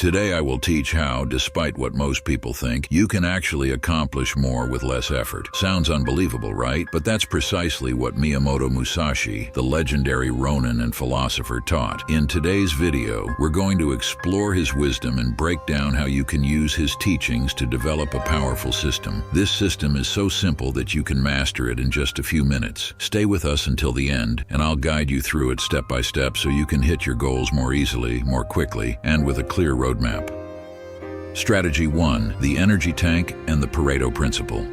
Today I will teach how, despite what most people think, you can actually accomplish more with less effort. Sounds unbelievable, right? But that's precisely what Miyamoto Musashi, the legendary Ronin and philosopher, taught. In today's video, we're going to explore his wisdom and break down how you can use his teachings to develop a powerful system. This system is so simple that you can master it in just a few minutes. Stay with us until the end, and I'll guide you through it step by step so you can hit your goals more easily, more quickly, and with a clear roadmap. Strategy 1. The energy tank and the Pareto principle.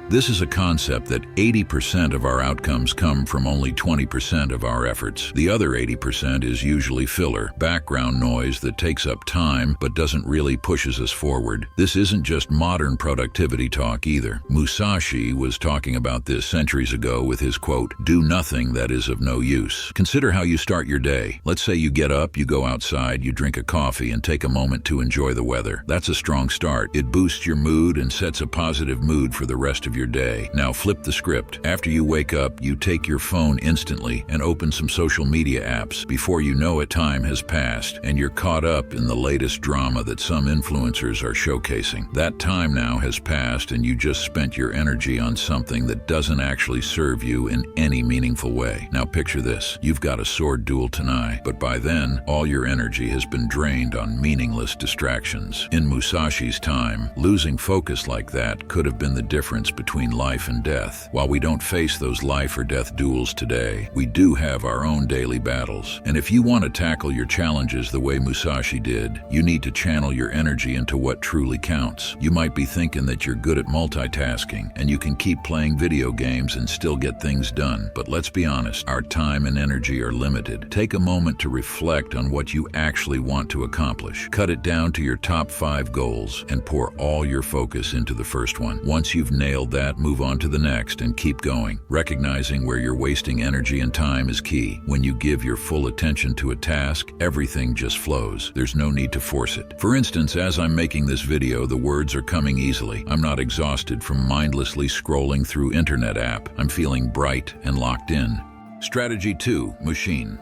This is a concept that 80% of our outcomes come from only 20% of our efforts. The other 80% is usually filler, background noise that takes up time but doesn't really pushes us forward. This isn't just modern productivity talk either. Musashi was talking about this centuries ago with his quote, "Do nothing that is of no use." Consider how you start your day. Let's say you get up, you go outside, you drink a coffee and take a moment to enjoy the weather. That's a strong start. It boosts your mood and sets a positive mood for the rest of your day. Now flip the script. After you wake up, you take your phone instantly and open some social media apps. Before you know it, time has passed and you're caught up in the latest drama that some influencers are showcasing. That time now has passed and you just spent your energy on something that doesn't actually serve you in any meaningful way. Now picture this. You've got a sword duel tonight, but by then, all your energy has been drained on meaningless distractions. In Musashi's time, losing focus like that could have been the difference between life and death. While we don't face those life or death duels today, we do have our own daily battles. And if you want to tackle your challenges the way Musashi did, you need to channel your energy into what truly counts. You might be thinking that you're good at multitasking and you can keep playing video games and still get things done. But let's be honest, our time and energy are limited. Take a moment to reflect on what you actually want to accomplish. Cut it down to your top 5 goals and pour all your focus into the first one. Once you've nailed that, move on to the next and keep going. Recognizing where you're wasting energy and time is key. When you give your full attention to a task, everything just flows. There's no need to force it. For instance, as I'm making this video, the words are coming easily. I'm not exhausted from mindlessly scrolling through internet app. I'm feeling bright and locked in. Strategy 2. Machine.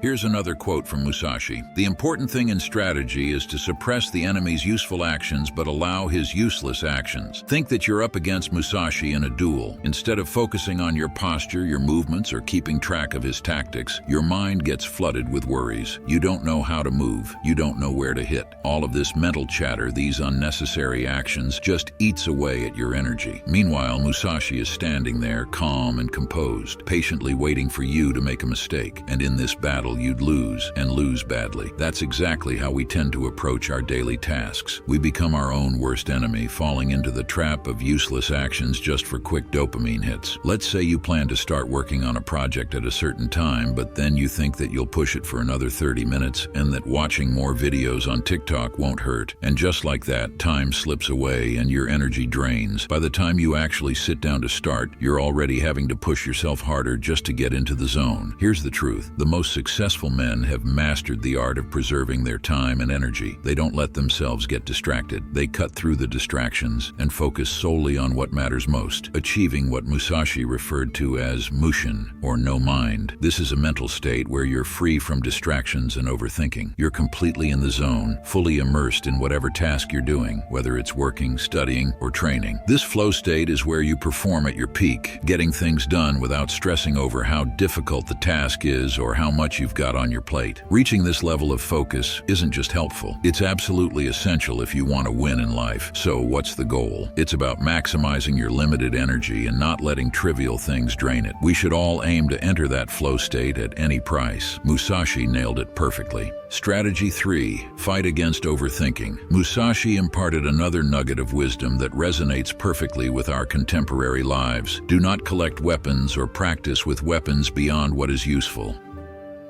Here's another quote from Musashi. "The important thing in strategy is to suppress the enemy's useful actions but allow his useless actions." Think that you're up against Musashi in a duel. Instead of focusing on your posture, your movements, or keeping track of his tactics, your mind gets flooded with worries. You don't know how to move. You don't know where to hit. All of this mental chatter, these unnecessary actions, just eats away at your energy. Meanwhile, Musashi is standing there, calm and composed, patiently waiting for you to make a mistake. And in this battle, you'd lose, and lose badly. That's exactly how we tend to approach our daily tasks. We become our own worst enemy, falling into the trap of useless actions just for quick dopamine hits. Let's say you plan to start working on a project at a certain time, but then you think that you'll push it for another 30 minutes and that watching more videos on TikTok won't hurt. And just like that, time slips away and your energy drains. By the time you actually sit down to start, you're already having to push yourself harder just to get into the zone. Here's the truth. The most successful men have mastered the art of preserving their time and energy. They don't let themselves get distracted. They cut through the distractions and focus solely on what matters most, achieving what Musashi referred to as mushin, or no mind. This is a mental state where you're free from distractions and overthinking. You're completely in the zone, fully immersed in whatever task you're doing, whether it's working, studying, or training. This flow state is where you perform at your peak, getting things done without stressing over how difficult the task is or how much you've got on your plate. Reaching this level of focus isn't just helpful, it's absolutely essential if you want to win in life. So what's the goal? It's about maximizing your limited energy and not letting trivial things drain it. We should all aim to enter that flow state at any price. Musashi nailed it perfectly. Strategy 3. Fight against overthinking. Musashi imparted another nugget of wisdom that resonates perfectly with our contemporary lives. Do not collect weapons or practice with weapons beyond what is useful.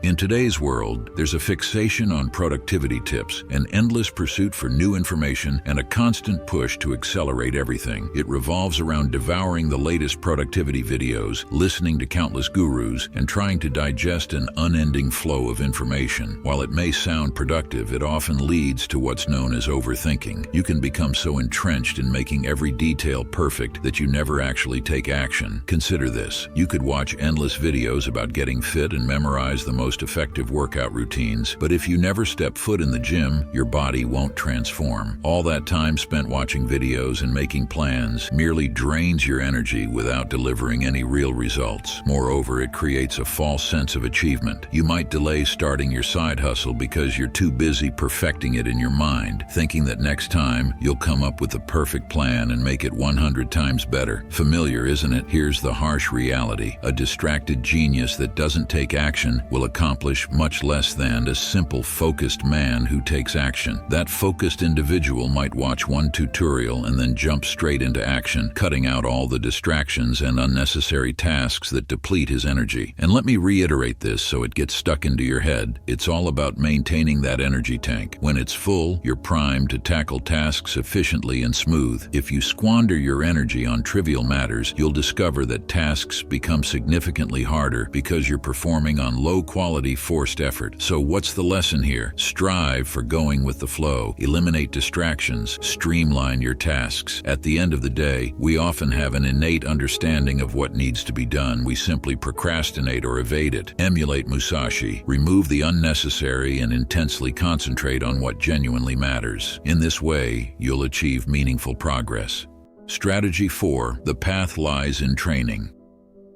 In today's world, there's a fixation on productivity tips, an endless pursuit for new information, and a constant push to accelerate everything. It revolves around devouring the latest productivity videos, listening to countless gurus, and trying to digest an unending flow of information. While it may sound productive, it often leads to what's known as overthinking. You can become so entrenched in making every detail perfect that you never actually take action. Consider this. You could watch endless videos about getting fit and memorize the most most effective workout routines, but if you never step foot in the gym, your body won't transform. All that time spent watching videos and making plans merely drains your energy without delivering any real results. Moreover, it creates a false sense of achievement. You might delay starting your side hustle because you're too busy perfecting it in your mind, thinking that next time you'll come up with the perfect plan and make it 100 times better. Familiar, isn't it? Here's the harsh reality. A distracted genius that doesn't take action will accomplish much less than a simple, focused man who takes action. That focused individual might watch one tutorial and then jump straight into action, cutting out all the distractions and unnecessary tasks that deplete his energy. And let me reiterate this so it gets stuck into your head. It's all about maintaining that energy tank. When it's full, you're primed to tackle tasks efficiently and smooth. If you squander your energy on trivial matters, you'll discover that tasks become significantly harder because you're performing on low-quality, forced effort. So what's the lesson here? Strive for going with the flow. Eliminate distractions. Streamline your tasks. At the end of the day, we often have an innate understanding of what needs to be done. We simply procrastinate or evade it. Emulate Musashi. Remove the unnecessary and intensely concentrate on what genuinely matters. In this way, you'll achieve meaningful progress. Strategy 4. The path lies in training.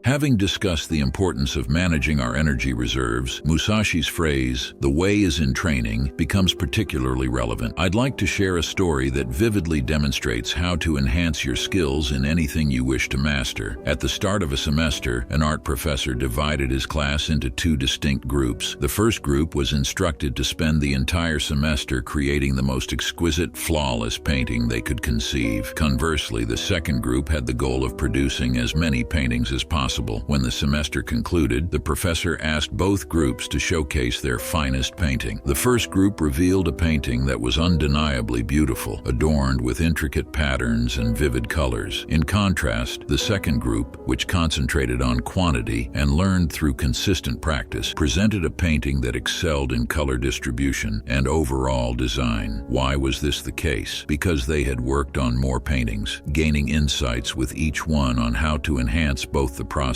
Having discussed the importance of managing our energy reserves, Musashi's phrase, "the way is in training," becomes particularly relevant. I'd like to share a story that vividly demonstrates how to enhance your skills in anything you wish to master. At the start of a semester, an art professor divided his class into two distinct groups. The first group was instructed to spend the entire semester creating the most exquisite, flawless painting they could conceive. Conversely, the second group had the goal of producing as many paintings as possible. When the semester concluded, the professor asked both groups to showcase their finest painting. The first group revealed a painting that was undeniably beautiful, adorned with intricate patterns and vivid colors. In contrast, the second group, which concentrated on quantity and learned through consistent practice, presented a painting that excelled in color distribution and overall design. Why was this the case? Because they had worked on more paintings, gaining insights with each one on how to enhance both the process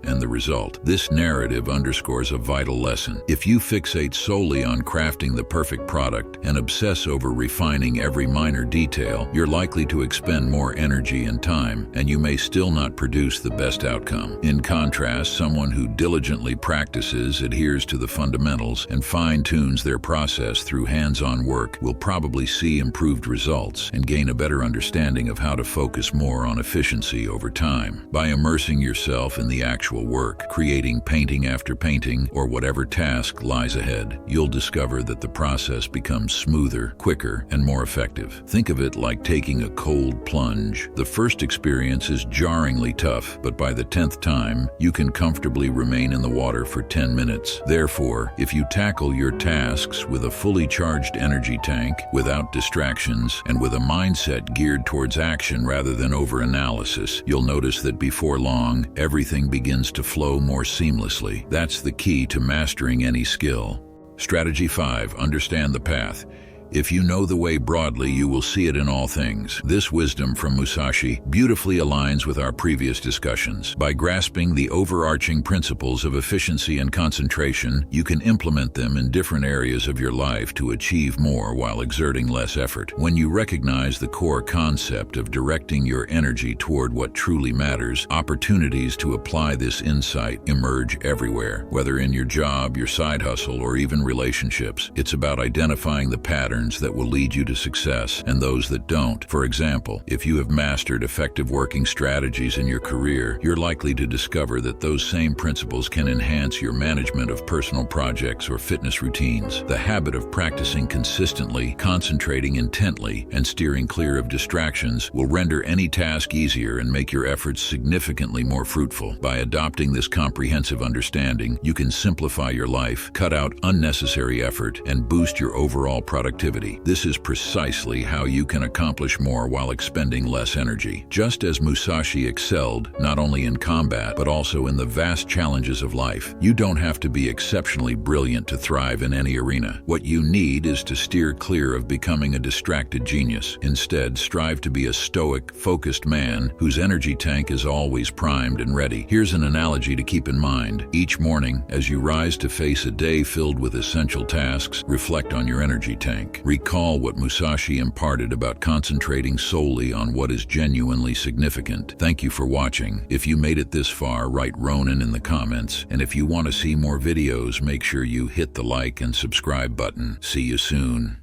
and the result. This narrative underscores a vital lesson. If you fixate solely on crafting the perfect product and obsess over refining every minor detail, you're likely to expend more energy and time, and you may still not produce the best outcome. In contrast, someone who diligently practices, adheres to the fundamentals, and fine-tunes their process through hands-on work will probably see improved results and gain a better understanding of how to focus more on efficiency over time. By immersing yourself in the actual work, creating painting after painting, or whatever task lies ahead, you'll discover that the process becomes smoother, quicker, and more effective. Think of it like taking a cold plunge. The first experience is jarringly tough, but by the 10th time, you can comfortably remain in the water for 10 minutes. Therefore, if you tackle your tasks with a fully charged energy tank, without distractions, and with a mindset geared towards action rather than over-analysis, you'll notice that before long, everything begins to flow more seamlessly. That's the key to mastering any skill. Strategy 5. Understand the path. If you know the way broadly, you will see it in all things. This wisdom from Musashi beautifully aligns with our previous discussions. By grasping the overarching principles of efficiency and concentration, you can implement them in different areas of your life to achieve more while exerting less effort. When you recognize the core concept of directing your energy toward what truly matters, opportunities to apply this insight emerge everywhere. Whether in your job, your side hustle, or even relationships, it's about identifying the patterns that will lead you to success and those that don't. For example, if you have mastered effective working strategies in your career, you're likely to discover that those same principles can enhance your management of personal projects or fitness routines. The habit of practicing consistently, concentrating intently, and steering clear of distractions will render any task easier and make your efforts significantly more fruitful. By adopting this comprehensive understanding, you can simplify your life, cut out unnecessary effort, and boost your overall productivity productivity. This is precisely how you can accomplish more while expending less energy. Just as Musashi excelled, not only in combat, but also in the vast challenges of life, you don't have to be exceptionally brilliant to thrive in any arena. What you need is to steer clear of becoming a distracted genius. Instead, strive to be a stoic, focused man whose energy tank is always primed and ready. Here's an analogy to keep in mind. Each morning, as you rise to face a day filled with essential tasks, reflect on your energy tank. Recall what Musashi imparted about concentrating solely on what is genuinely significant. Thank you for watching. If you made it this far, write Ronin in the comments. And if you want to see more videos, make sure you hit the like and subscribe button. See you soon.